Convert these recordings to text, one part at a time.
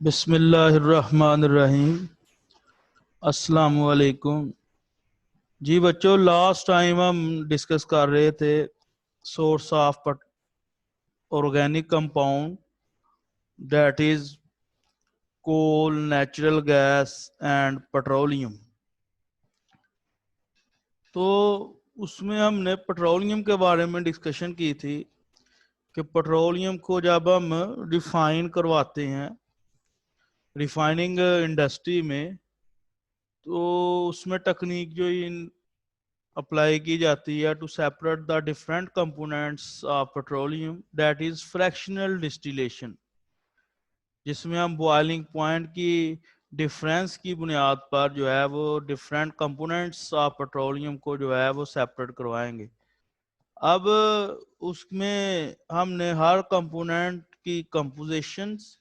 बिस्मिल्लाहिर्रहमानिर्रहीम। अस्सलामुअलैकुम। जी बच्चों, लास्ट टाइम हम डिस्कस कर रहे थे source of organic compound, that is coal, natural gas and petroleum. तो उसमें हमने पेट्रोलियम के बारे में डिस्कशन की थी कि पेट्रोलियम को जब हम रिफाइन करवाते हैं रिफाइनिंग इंडस्ट्री में, तो उसमें टेक्निक जो इन अप्लाई की जाती है to separate the different components of petroleum, that is fractional distillation, जिसमें हम बॉइलिंग पॉइंट की डिफरेंस की बुनियाद पर जो है वो डिफरेंट कंपोनेंट्स ऑफ पेट्रोलियम को जो है वो सेपरेट करवाएंगे। अब उसमें हमने हर कंपोनेंट की कंपोजिशंस,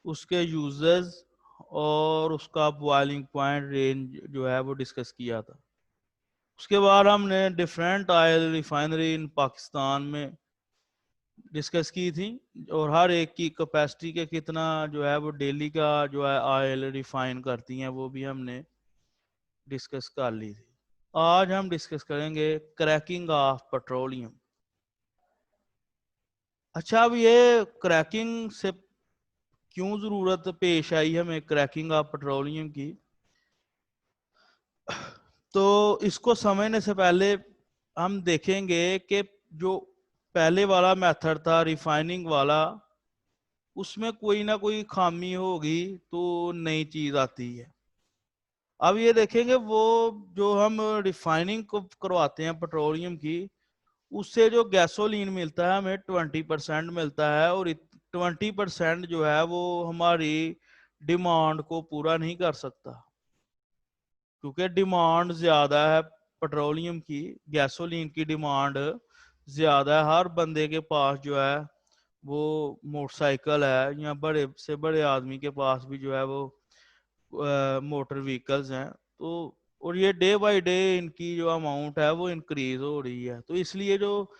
उसके यूजेस और उसका बॉइलिंग पॉइंट रेंज जो है वो डिस्कस किया था। उसके बाद हमने डिफरेंट ऑयल रिफाइनरी इन पाकिस्तान में डिस्कस की थी, और हर एक की कैपेसिटी के कितना जो है वो डेली का जो है ऑयल रिफाइन करती हैं वो भी हमने डिस्कस कर ली थी। आज हम डिस्कस करेंगे क्रैकिंग ऑफ पेट्रोलियम। अच्छा, अब ये क्रैकिंग से क्यों ज़रूरत पेश आई हमें क्रैकिंग ऑफ पेट्रोलियम की, तो इसको समझने से पहले हम देखेंगे कि जो पहले वाला मेथड था रिफाइनिंग वाला, उसमें कोई ना कोई खामी होगी तो नई चीज आती है। अब ये देखेंगे वो जो हम रिफाइनिंग को करवाते हैं पेट्रोलियम की, उससे जो गैसोलीन मिलता है हमें 20% मिलता है, और 20% जो है वो हमारी डिमांड को पूरा नहीं कर सकता, क्योंकि डिमांड ज्यादा है पेट्रोलियम की, गैसोलीन की डिमांड ज्यादा है। हर बंदे के पास जो है वो मोटरसाइकिल है, या बड़े से बड़े आदमी के पास भी जो है वो मोटर व्हीकल्स हैं। तो और ये डे बाय डे इनकी जो अमाउंट है वो इंक्रीज हो रही है, तो इसलिए जो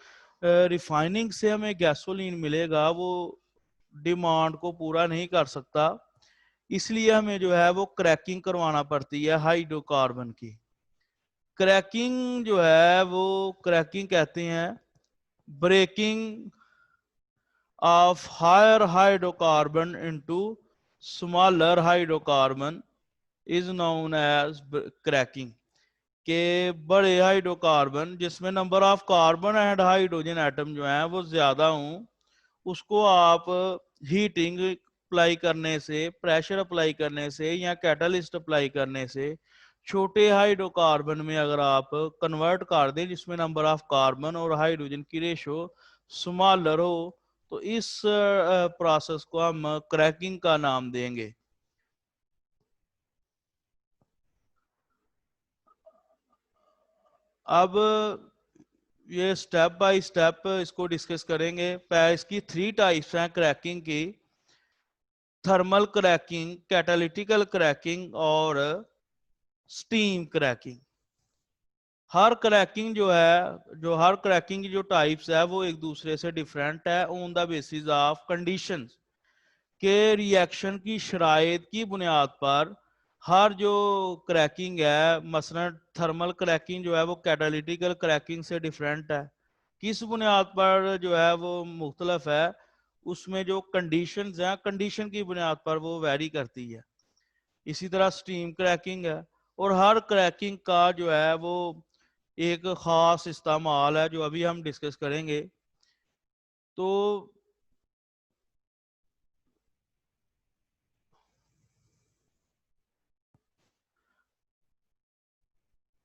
रिफाइनिंग से हमें गैसोलीन मिलेगा वो डिमांड को पूरा नहीं कर सकता। इसलिए हमें जो है वो क्रैकिंग करवाना पड़ती है हाइड्रोकार्बन की। क्रैकिंग जो है वो क्रैकिंग कहते हैं breaking of higher hydrocarbon into smaller hydrocarbon is known as cracking। के बड़े हाइड्रोकार्बन जिसमें number of carbon and hydrogen atom जो है वो ज्यादा हों, उसको आप हीटिंग अप्लाई करने से, प्रेशर अप्लाई करने से या कैटलिस्ट अप्लाई करने से छोटे हाइड्रोकार्बन में अगर आप कन्वर्ट कर दें, जिसमें नंबर ऑफ कार्बन और हाइड्रोजन की रेशो स्मॉलर हो, तो इस प्रोसेस को हम क्रैकिंग का नाम देंगे। अब ये स्टेप बाय स्टेप इसको डिस्कस करेंगे। इसकी 3 टाइप्स हैं क्रैकिंग की: थर्मल क्रैकिंग, कैटालिटिकल क्रैकिंग और स्टीम क्रैकिंग। हर क्रैकिंग जो है, जो हर क्रैकिंग की जो टाइप्स है वो एक दूसरे से डिफरेंट है on the basis of conditions के रिएक्शन की शराइत की बुनियाद पर। हर जो क्रैकिंग है, मसलन थर्मल क्रैकिंग जो है वो कैटालिटिकल क्रैकिंग से डिफरेंट है। किस बुनियाद पर जो है वो मुख्तलफ है, उसमें जो कंडीशंस हैं, कंडीशन की बुनियाद पर वो वैरी करती है। इसी तरह स्टीम क्रैकिंग है, और हर क्रैकिंग का जो है वो एक ख़ास इस्तेमाल है जो अभी हम डिस्कस करेंगे। तो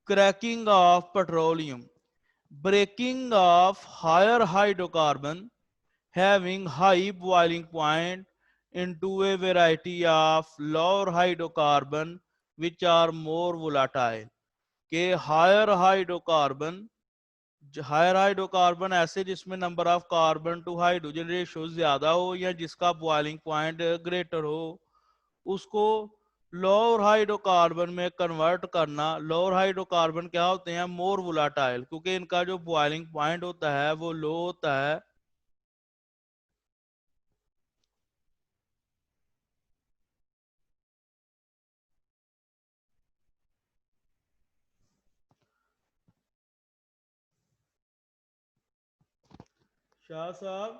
cracking of petroleum, breaking of higher hydrocarbon having high boiling point into a variety of lower hydrocarbon which are more volatile। के हायर हाइड्रोकार्बन ऐसे जिसमें number of carbon to hydrogen ratio ज्यादा हो या जिसका बॉइलिंग पॉइंट ग्रेटर हो, उसको lower hydrocarbon में कन्वर्ट करना। लोअर हाइड्रोकार्बन क्या होते हैं? मोर वोलाटाइल, क्योंकि इनका जो बॉइलिंग पॉइंट होता है वो लो होता है। शाह साहब,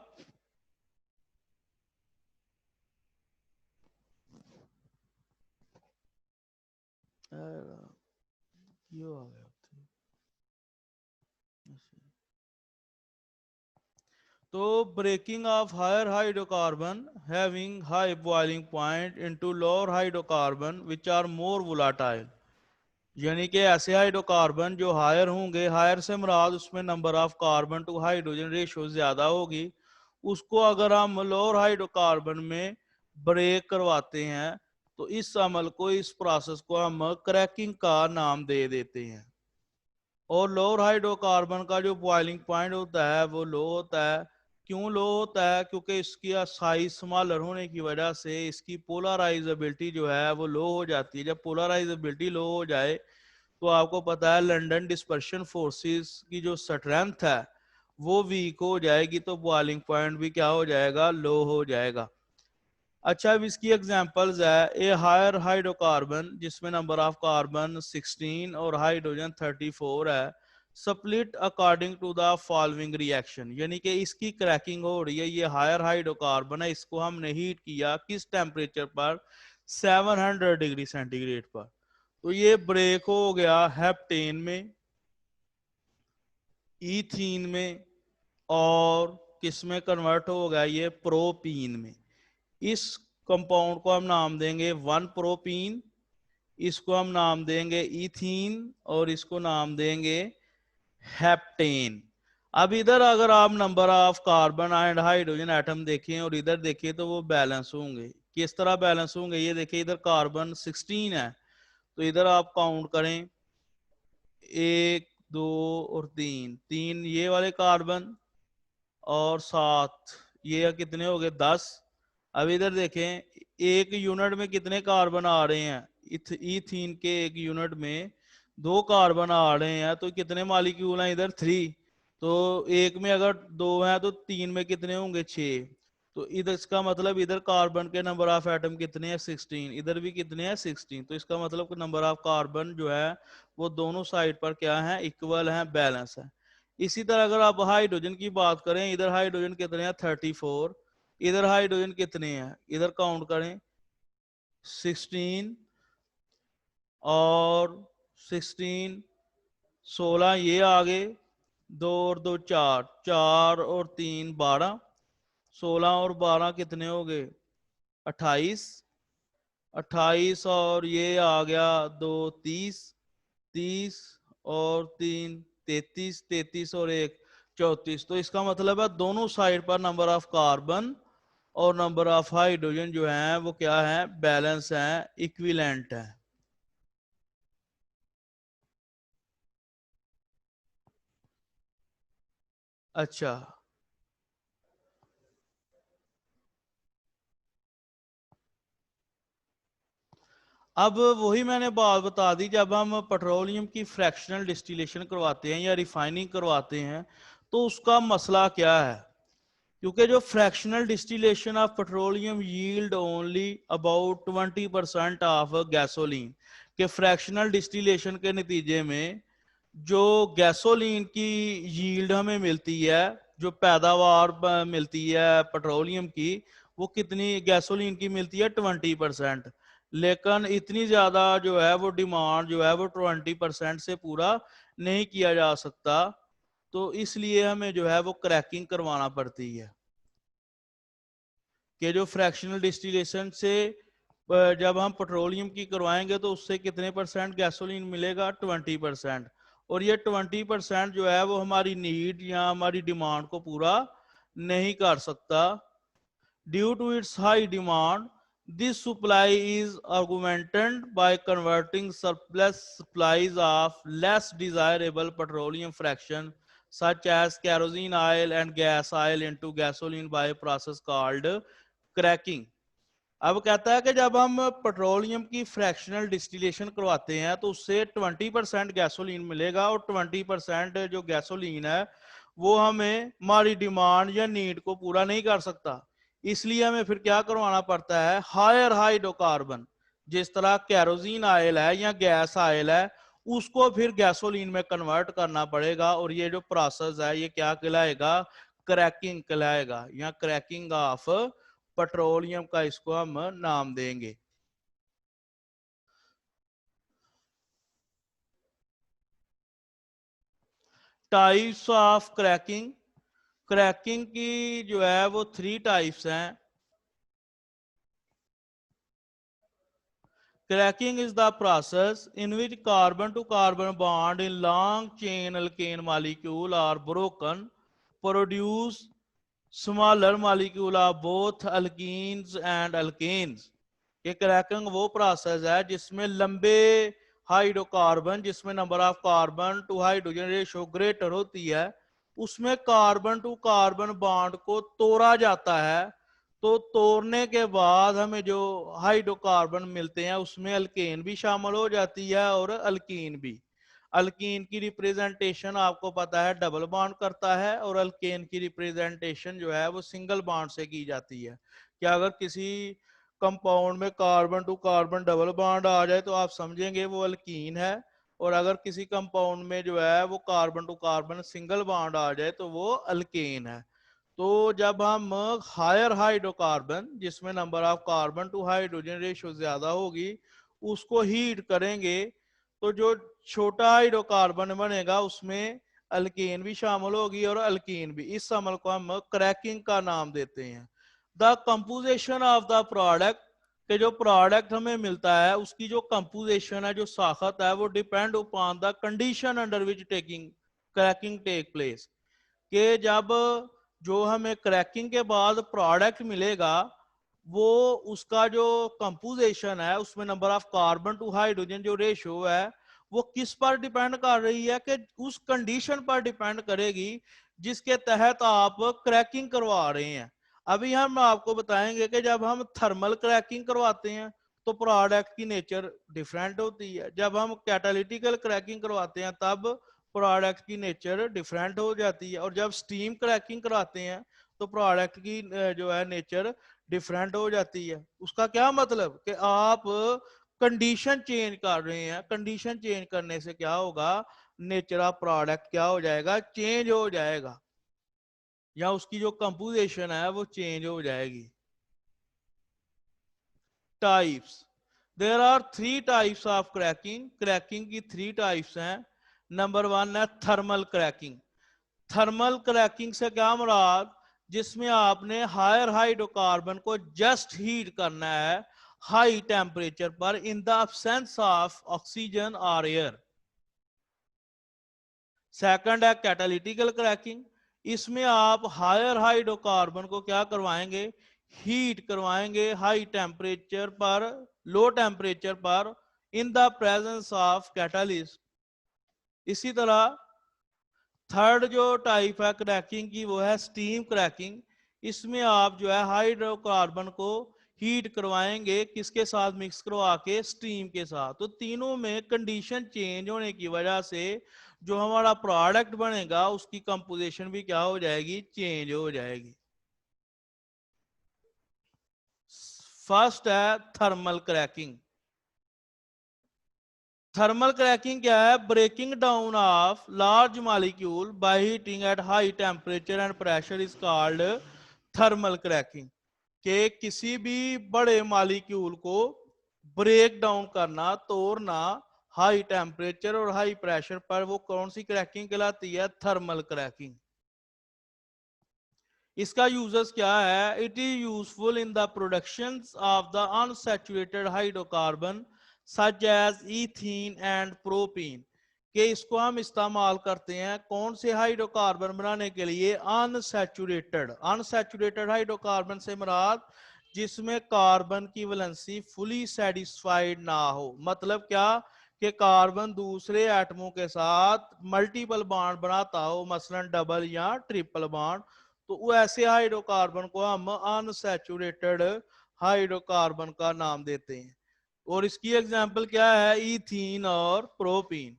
क्यों आ गया? तो breaking of higher hydrocarbon having high boiling point into lower hydrocarbon which are more volatile, यानी कि ऐसे हाइड्रोकार्बन जो हायर होंगे, हायर से मुराद उसमें number of carbon to hydrogen ratio ज्यादा होगी, उसको अगर हम लोअर हाइड्रोकार्बन में ब्रेक करवाते हैं तो इस अमल को, इस प्रोसेस को हम क्रैकिंग का नाम दे देते हैं। और लोअर हाइड्रोकार्बन का जो बॉइलिंग पॉइंट होता है वो लो होता है। क्यों लो होता है? क्योंकि इसकी साइज स्मॉलर होने की वजह से इसकी पोलराइजेबिलिटी जो है वो लो हो जाती है। जब पोलराइजेबिलिटी लो हो जाए तो आपको पता है लंदन डिस्पर्शन फोर्सेस की जो स्ट्रेंथ है वो वीक हो जाएगी, तो बॉइलिंग पॉइंट भी क्या हो जाएगा? लो हो जाएगा। अच्छा, अब इसकी एग्जांपल्स है, ए हायर हाइड्रोकार्बन जिसमें नंबर ऑफ कार्बन 16 और हाइड्रोजन 34 है, split according to the following reaction, यानी कि इसकी क्रैकिंग हो रही है। ये हायर हाइड्रोकार्बन है, इसको हमने हीट किया किस टेम्परेचर पर? 700 डिग्री सेंटीग्रेड पर। तो ये ब्रेक हो गया हेप्टेन में, ईथीन में, और किस में कन्वर्ट हो गया? ये प्रोपीन में। इस कंपाउंड को हम नाम देंगे 1 प्रोपीन, इसको हम नाम देंगे इथीन, और इसको नाम देंगे हेप्टेन। अब इधर अगर आप number of carbon and hydrogen atom देखें और इधर देखिए तो वो बैलेंस होंगे। किस तरह बैलेंस होंगे? ये देखिए, इधर कार्बन 16 है तो इधर आप काउंट करें 1 2 और 3, 3 ये वाले कार्बन और 7 ये कितने हो गए? 10। अब इधर देखें, एक यूनिट में कितने कार्बन आ रहे हैं? इथीन के एक यूनिट में 2 कार्बन आ रहे हैं, तो कितने मॉलिक्यूल हैं इधर? 3। तो एक में अगर 2 हैं तो 3 में कितने होंगे? 6। तो इधर इसका मतलब इधर कार्बन के नंबर ऑफ एटम कितने हैं? 16। इधर भी कितने हैं? 16। तो इसका मतलब नंबर ऑफ कार्बन जो है वो दोनों साइड पर क्या है? इक्वल है, बैलेंस है। इसी तरह अगर आप हाइड्रोजन की बात करें, इधर हाइड्रोजन कितने हैं? 34। इधर हाइड्रोजन कितने हैं? इधर काउंट करें 16 और 16, 16 ये आगे, 2 और 2 4, 4 और 3 12, 16 और 12 कितने हो गए? 28, 28 और ये आ गया 2 30, 30 और 3 33, 33 और 1 34। तो इसका मतलब है दोनों साइड पर नंबर ऑफ कार्बन और नंबर ऑफ हाइड्रोजन जो है वो क्या है? बैलेंस है, इक्विवेलेंट है। अच्छा, अब वही मैंने बात बता दी, जब हम पेट्रोलियम की फ्रैक्शनल डिस्टिलेशन करवाते हैं या रिफाइनिंग करवाते हैं तो उसका मसला क्या है? क्योंकि जो fractional distillation of petroleum yield only about 20% of gasoline, के फ्रैक्शनल डिस्टिलेशन के नतीजे में जो गैसोलीन की यील्ड हमें मिलती है, जो पैदावार मिलती है पेट्रोलियम की, वो कितनी गैसोलीन की मिलती है? 20%। लेकिन इतनी ज्यादा जो है वो डिमांड जो है वो 20% से पूरा नहीं किया जा सकता, तो इसलिए हमें जो है वो क्रैकिंग करवाना पड़ती है। कि जो फ्रैक्शनल डिस्टिलेशन से जब हम पेट्रोलियम की करवाएंगे तो उससे कितने % गैसोलीन मिलेगा? 20%। और ये 20% जो है वो हमारी नीड या हमारी डिमांड को पूरा नहीं कर सकता। Due to its high demand, this supply is augmented by converting surplus supplies of less desirable petroleum fraction such as kerosene oil and gas oil into gasoline by a process called cracking. अब कहता है कि जब हम petroleum की fractional distillation करवाते हैं तो उससे 20% गैसोलीन मिलेगा, और 20% जो गैसोलीन है वो हमें हमारी डिमांड या नीड को पूरा नहीं कर सकता। इसलिए हमें फिर क्या करवाना पड़ता है? हायर हाइड्रोकार्बन, जिस तरह कैरोसिन ऑयल है या गैस ऑयल है, उसको फिर गैसोलीन में कन्वर्ट करना पड़ेगा, और ये जो प्रोसेस है ये क्या कहलाएगा? क्रैकिंग कहलाएगा, या क्रैकिंग ऑफ पेट्रोलियम का इसको हम नाम देंगे। टाइप्स ऑफ क्रैकिंग, क्रैकिंग की जो है वो 3 टाइप्स हैं। Cracking is the process in which carbon to carbon bond in long chain alkane molecule are broken, produce smaller molecule of both alkenes and alkanes। ये क्रैकिंग वो process है जिसमें लंबे हाइड्रोकार्बन, जिसमें number of carbon to hydrogen ratio greater होती है, उसमें carbon to carbon bond को तोड़ा जाता है। तो तोड़ने के बाद हमें जो हाइड्रोकार्बन मिलते हैं उसमें अल्केन भी शामिल हो जाती है और अल्कीन भी। अल्कीन की रिप्रेजेंटेशन आपको पता है डबल बॉन्ड करता है, और अल्केन की रिप्रेजेंटेशन जो है वो सिंगल बॉन्ड से की जाती है। क्या अगर किसी कंपाउंड में carbon to carbon double bond आ जाए तो आप समझेंगे वो अल्कीन है, और अगर किसी कंपाउंड में जो है वो carbon to carbon single bond आ जाए तो वो अल्केन है। तो जब हम हायर हाइड्रोकार्बन, जिसमें number of carbon to hydrogen ratio ज्यादा होगी, उसको हीट करेंगे, तो जो छोटा हाइड्रोकार्बन बनेगा उसमें अल्केन भी शामिल होगी और अल्कीन भी। इस अमल को हम क्रैकिंग का नाम देते हैं। The composition of the product, के जो प्रोडक्ट हमें मिलता है उसकी जो कंपोजिशन है, जो साखत है, वो depend upon the condition under which taking cracking take place. कि जब जो हमें क्रैकिंग के बाद प्रोडक्ट मिलेगा, वो उसका जो कंपोजिशन है उसमें number of carbon to hydrogen जो रेशियो है वो किस पर डिपेंड कर रही है, कि उस कंडीशन पर डिपेंड करेगी जिसके तहत आप क्रैकिंग करवा रहे हैं। अभी हम आपको बताएंगे कि जब हम थर्मल क्रैकिंग करवाते हैं तो प्रोडक्ट की नेचर डिफरेंट होती है, जब हम कैटालिटिकल क्रैकिंग करवाते हैं तब प्रोडक्ट की नेचर डिफरेंट हो जाती है, और जब स्टीम क्रैकिंग कराते हैं तो प्रोडक्ट की जो है नेचर डिफरेंट हो जाती है। उसका क्या मतलब कि आप कंडीशन चेंज कर रहे हैं, कंडीशन चेंज करने से क्या होगा, नेचर ऑफ प्रोडक्ट क्या हो जाएगा, चेंज हो जाएगा, या उसकी जो कंपोजिशन है वो चेंज हो जाएगी। Types, there are 3 types of cracking, cracking की 3 टाइप्स हैं। नंबर 1 है थर्मल क्रैकिंग। थर्मल क्रैकिंग से क्या मुराद, जिसमें आपने हायर हाइड्रोकार्बन को जस्ट हीट करना है हाई टेम्परेचर पर in the absence of oxygen और एयर। सेकंड है कैटालिटिकल क्रैकिंग, इसमें आप हायर हाइड्रोकार्बन को क्या करवाएंगे, हीट करवाएंगे हाई टेम्परेचर पर, लो टेम्परेचर पर इन द प्रेजेंस ऑफ कैटालिस्ट। इसी तरह थर्ड जो टाइप है क्रैकिंग की वो है स्टीम क्रैकिंग। इसमें आप जो है हाइड्रोकार्बन को हीट करवाएंगे, किसके साथ, मिक्स करवा के स्टीम के साथ। तो तीनों में कंडीशन चेंज होने की वजह से जो हमारा प्रोडक्ट बनेगा उसकी कंपोजिशन भी क्या हो जाएगी, चेंज हो जाएगी। फर्स्ट है थर्मल क्रैकिंग। थर्मल क्रैकिंग क्या है, breaking down of large molecule by heating at high temperature and pressure is called thermal cracking. के किसी भी बड़े मॉलिक्यूल को ब्रेक डाउन करना, तोड़ना हाई टेम्परेचर और हाई प्रेशर पर, वो कौन सी क्रैकिंग कहलाती है, थर्मल क्रैकिंग। इसका यूजेस क्या है, it is useful in the production of the unsaturated hydrocarbon such as ethene and propene. के इसको हम इस्तेमाल करते हैं कौन से हाइड्रोकार्बन बनाने के लिए, अनसैचुरेटेड। अनसैचुरेटेड हाइड्रोकार्बन से मुराद जिसमें कार्बन की वैलेंसी फुली सेटिस्फाइड ना हो। मतलब क्या, कि कार्बन दूसरे एटमों के साथ मल्टीपल बॉन्ड बनाता हो, मसलन डबल या ट्रिपल बॉन्ड, तो वो ऐसे हाइड्रोकार्बन को हम अनसैचुरेटेड हाइड्रोकार्बन का नाम देते हैं। और इसकी एग्जांपल क्या है, ईथीन और प्रोपीन।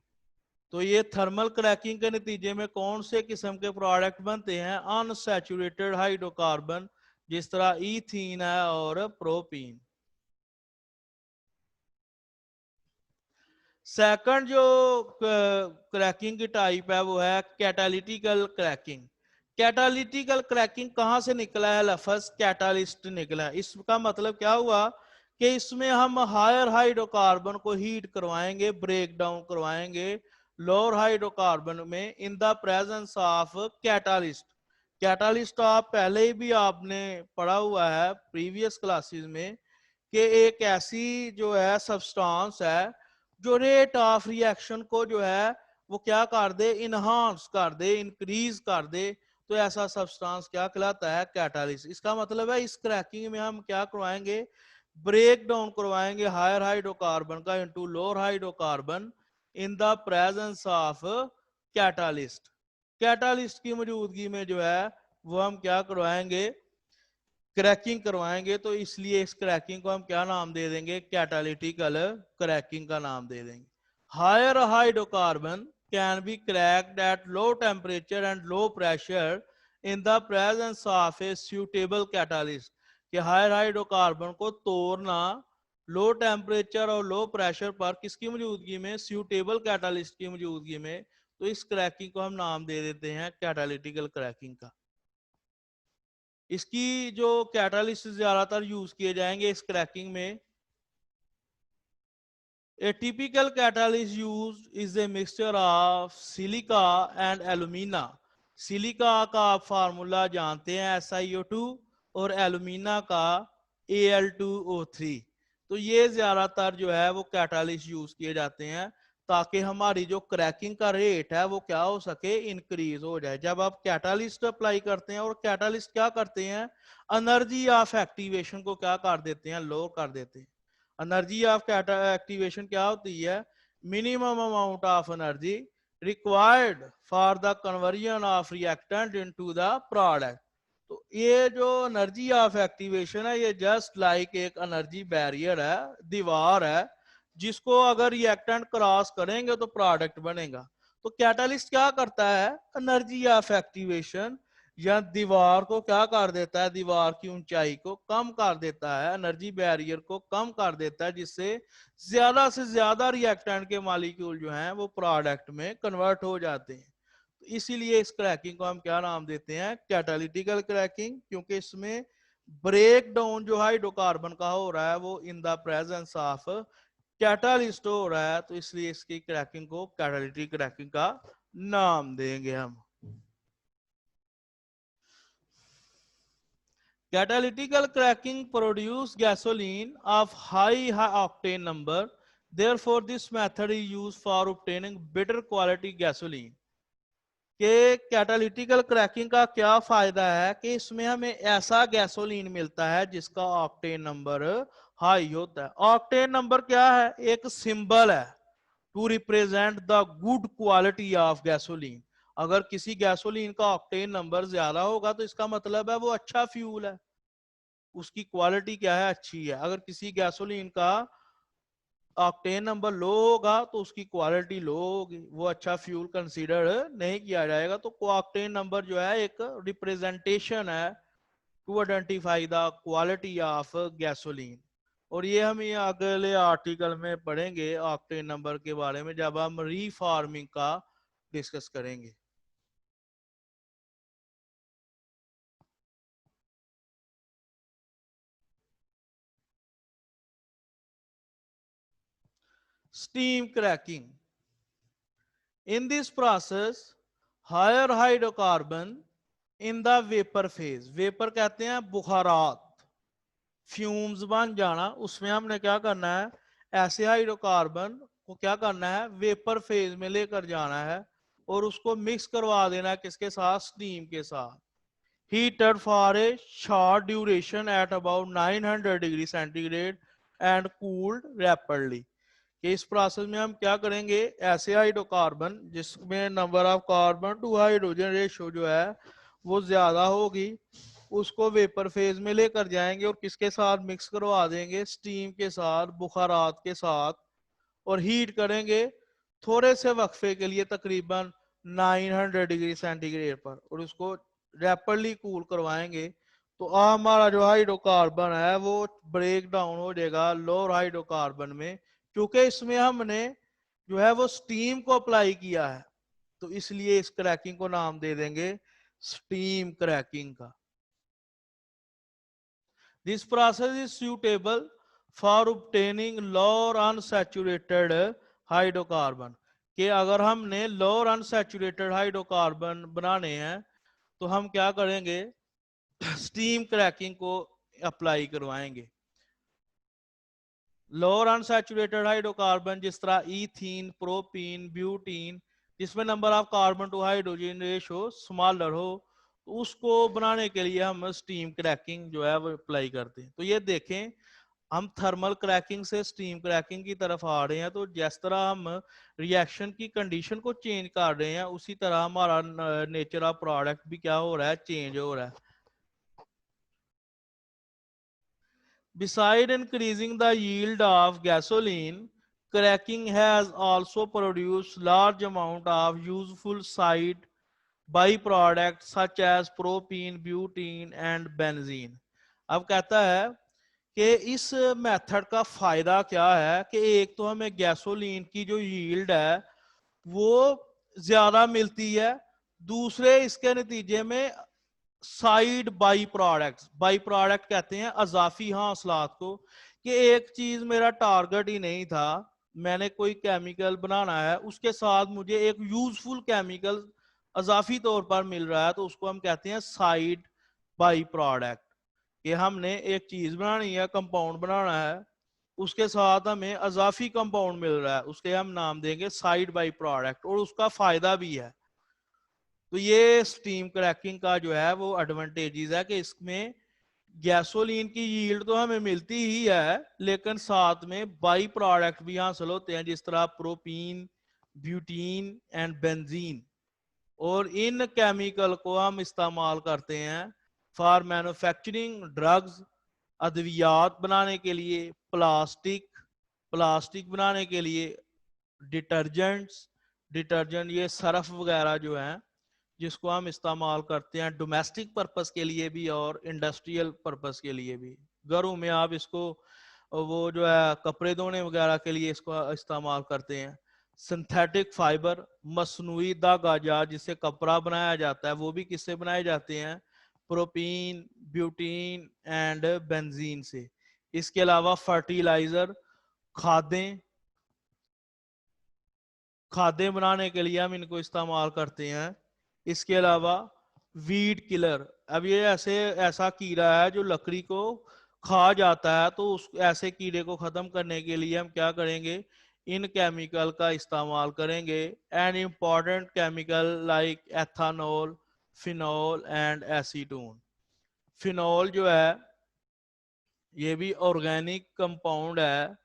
तो ये थर्मल क्रैकिंग के नतीजे में कौन से किस्म के प्रोडक्ट बनते हैं, अनसैचुरेटेड हाइड्रोकार्बन, जिस तरह ईथीन है और प्रोपीन। सेकंड जो क्रैकिंग की टाइप है वो है कैटालिटिकल क्रैकिंग। कैटालिटिकल क्रैकिंग कहां से निकला है? लफ्ज कैटालिस्ट निकला है। इसका मतलब क्या हुआ कि इसमें हम हायर हाइड्रोकार्बन को हीट करवाएंगे, ब्रेक डाउन करवाएंगे लोअर हाइड्रोकार्बन में इन the presence of catalyst. Catalyst आप पहले ही भी आपने पढ़ा हुआ है प्रीवियस क्लासेस में कि एक ऐसी जो है सब्सटेंस है जो रेट ऑफ रिएक्शन को जो है वो क्या कर दे, इनहांस कर दे, इंक्रीज कर दे, तो ऐसा सब्सटेंस क्या कहलाता है? कैटालिस्ट। इसका मतलब है इस क्रैकिंग में हम क्या करवाएंगे? ब्रेक डाउन करवाएंगे हायर हाइड्रोकार्बन का into lower hydrocarbon in the presence of catalyst. Catalyst की मौजूदगी में जो है वो हम क्या करवाएंगे? क्रैकिंग करवाएंगे। तो इसलिए इस क्रैकिंग को हम क्या नाम दे देंगे? कैटालिटिकल क्रैकिंग का नाम दे देंगे। Higher hydrocarbon can be cracked at low temperature and low pressure in the presence of a suitable catalyst. कि हायर हाइड्रोकार्बन को तोड़ना लो टेम्परेचर और लो प्रेशर पर किसकी मौजूदगी में? सूटेबल कैटालिस्ट की मौजूदगी में। तो इस क्रैकिंग को हम नाम दे देते हैं कैटालिटिकल क्रैकिंग का। इसकी जो कैटालिस्ट ज्यादातर यूज किए जाएंगे इस क्रैकिंग में, ए typical catalyst use is a mixture of silica and alumina. Silica का आप फार्मूला जानते हैं SiO2 और एलुमिना का Al2O3। तो ये ज्यादातर जो है वो कैटालिस्ट यूज किए जाते हैं ताकि हमारी जो क्रैकिंग का रेट है वो क्या हो सके? इंक्रीज हो जाए। जब आप कैटालिस्ट अप्लाई करते हैं, और कैटालिस्ट क्या करते हैं? एनर्जी ऑफ एक्टिवेशन को क्या कर देते हैं? लो कर देते हैं। एनर्जी ऑफ एक्टिवेशन क्या होती है? Minimum amount of energy required for the conversion of reactant into the product. तो ये जो एनर्जी ऑफ एक्टिवेशन है ये जस्ट लाइक एक एनर्जी बैरियर है, दीवार है, जिसको अगर रिएक्टेंट क्रॉस करेंगे तो प्रोडक्ट बनेगा। तो कैटालिस्ट क्या करता है? एनर्जी ऑफ एक्टिवेशन या दीवार को क्या कर देता है? दीवार की ऊंचाई को कम कर देता है, एनर्जी बैरियर को कम कर देता है, जिससे ज्यादा से ज्यादा रिएक्टेंट के मॉलिक्यूल जो हैं वो प्रोडक्ट में कन्वर्ट हो जाते हैं। तो इसीलिए इस क्रैकिंग को हम क्या नाम देते हैं? कैटालिटिकल क्रैकिंग। क्योंकि इसमें ब्रेक डाउन जो हाइड्रोकार्बन का हो रहा है वो इन द प्रेजेंस ऑफ कैटालिस्ट हो रहा है, तो इसलिए इसकी क्रैकिंग को कैटालिटिक क्रैकिंग का नाम देंगे हम। Catalytical cracking produce gasoline of high octane number. Therefore, this method is used for obtaining better quality gasoline. कि कैटालिटिकल क्रैकिंग का क्या फायदा है? कि इसमें हमें ऐसा गैसोलीन मिलता है जिसका ऑक्टेन नंबर हाई होता है। ऑक्टेन नंबर क्या है? एक सिंबल है to represent the good quality of gasoline. अगर किसी गैसोलीन का ऑक्टेन नंबर ज्यादा होगा तो इसका मतलब है वो अच्छा फ्यूल है, उसकी क्वालिटी क्या है? अच्छी है। अगर किसी गैसोलीन का ऑक्टेन नंबर लो होगा तो उसकी क्वालिटी लो होगी, वो अच्छा फ्यूल कंसीडर नहीं किया जाएगा। तो ऑक्टेन नंबर जो है एक रिप्रेजेंटेशन है to identify the quality of gasoline. और ये हम ये अगले आर्टिकल में पढ़ेंगे ऑक्टेन नंबर के बारे में, जब हम रीफार्मिंग का डिस्कस करेंगे। Steam cracking. In this process, higher hydrocarbon in the vapor phase, vapour कहते हैं बुखारात, फ्यूम्स बन जाना, उसमें हमने क्या करना है? ऐसे हाइड्रोकार्बन को क्या करना है? वेपर फेज में लेकर जाना है और उसको मिक्स करवा देना है किसके साथ? स्टीम के साथ। Heated for a short duration at about 900 degree centigrade and cooled rapidly. कि इस प्रोसेस में हम क्या करेंगे? ऐसे हाइड्रोकार्बन जिसमें number of carbon to hydrogen ratio जो है वो ज्यादा होगी, उसको वेपर फेज में लेकर जाएंगे और किसके साथ मिक्स करवा देंगे? स्टीम के साथ, बुखारात के साथ, और हीट करेंगे थोड़े से वक्फे के लिए तकरीबन 900 डिग्री सेंटीग्रेड पर, और उसको रैपिडली कूल करवाएंगे। तो हमारा जो हाइड्रोकार्बन है वो ब्रेक डाउन हो जाएगा लोअर हाइड्रोकार्बन में, क्योंकि इसमें हमने जो है वो स्टीम को अप्लाई किया है। तो इसलिए इस क्रैकिंग को नाम दे देंगे स्टीम क्रैकिंग का। This process is suitable for obtaining lower unsaturated hydrocarbon. कि अगर हमने लोअर अनसैचुरेटेड हाइड्रोकार्बन बनाने हैं तो हम क्या करेंगे, स्टीम क्रैकिंग को अप्लाई करवाएंगे। लोअर अनसैचुरेटेड हाइड्रोकार्बन जिस तरह ईथीन, प्रोपीन, ब्यूटीन, जिसमें number of carbon to hydrogen ratio smaller हो, तो उसको बनाने के लिए हम स्टीम क्रैकिंग जो है वो अप्लाई करते हैं। तो ये देखें, हम थर्मल क्रैकिंग से स्टीम क्रैकिंग की तरफ आ रहे हैं। तो जिस तरह हम रिएक्शन की कंडीशन को चेंज कर रहे हैं, उसी तरह हमारा नेचर ऑफ प्रोडक्ट भी क्या हो रहा है, चेंज हो रहा है। Beside increasing the yield of gasoline, cracking has also produced large amount of useful side byproducts such as propene, butene and benzene। अब कहता है कि इस मेथड का फायदा क्या है कि एक तो हमें गैसोलीन की जो यील्ड है वो ज्यादा मिलती है, दूसरे इसके नतीजे में साइड बाई प्रोडक्ट कहते हैं अजाफी हासिलात को, कि एक चीज मेरा टारगेट ही नहीं था, मैंने कोई केमिकल बनाना है, उसके साथ मुझे एक यूजफुल केमिकल अजाफी तौर पर मिल रहा है, तो उसको हम कहते हैं साइड बाई प्रोडक्ट। कि हमने एक चीज बनानी है, कंपाउंड बनाना है, उसके साथ हमें अजाफी कंपाउंड मिल रहा है, उसके हम नाम देंगे साइड बाई प्रोडक्ट, और उसका फायदा भी है। तो ये स्टीम क्रैकिंग का जो है वो एडवांटेजेस है कि इसमें गैसोलीन की यील्ड तो हमें मिलती ही है, लेकिन साथ में बाई प्रोडक्ट भी हासिल होते हैं, जिस तरह प्रोपीन, ब्यूटीन एंड बेंजीन। और इन केमिकल को हम इस्तेमाल करते हैं फॉर मैन्युफैक्चरिंग ड्रग्स, अद्वियात बनाने के लिए, प्लास्टिक बनाने के लिए, डिटर्जेंट ये सर्फ वगैरह जो है जिसको हम इस्तेमाल करते हैं डोमेस्टिक पर्पस के लिए भी और इंडस्ट्रियल पर्पस के लिए भी। घरों में आप इसको वो जो है कपड़े धोने वगैरह के लिए इसको इस्तेमाल करते हैं। सिंथेटिक फाइबर, मसनूई धागा जात जिससे कपड़ा बनाया जाता है, वो भी किससे बनाए जाते हैं, प्रोपीन, ब्यूटीन एंड बेंजीन से। इसके अलावा फर्टिलाइजर, खादें खादें बनाने के लिए हम इनको इस्तेमाल करते हैं। इसके अलावा वीड किलर, अब ये ऐसा कीड़ा है जो लकड़ी को खा जाता है, तो उस ऐसे कीड़े को खत्म करने के लिए हम क्या करेंगे, इन केमिकल का इस्तेमाल करेंगे। An important chemical like ethanol, phenol and acetone. Phenol जो है ये भी ऑर्गेनिक कंपाउंड है।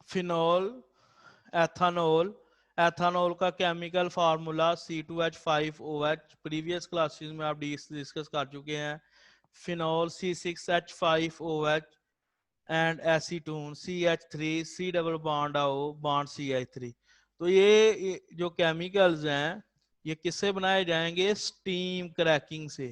फिनॉल, एथानॉल, एथानॉल का chemical formula C2H5OH, previous classes में आप डिस्कस कर चुके हैं। Phenol C6H5OH and acetone CH3, C double bond आओ बॉन्ड CH3। तो ये जो केमिकल्स हैं ये किससे बनाए जाएंगे, स्टीम क्रैकिंग से।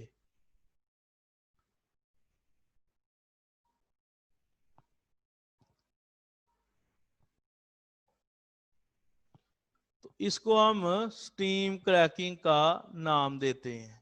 तो इसको हम स्टीम क्रैकिंग का नाम देते हैं।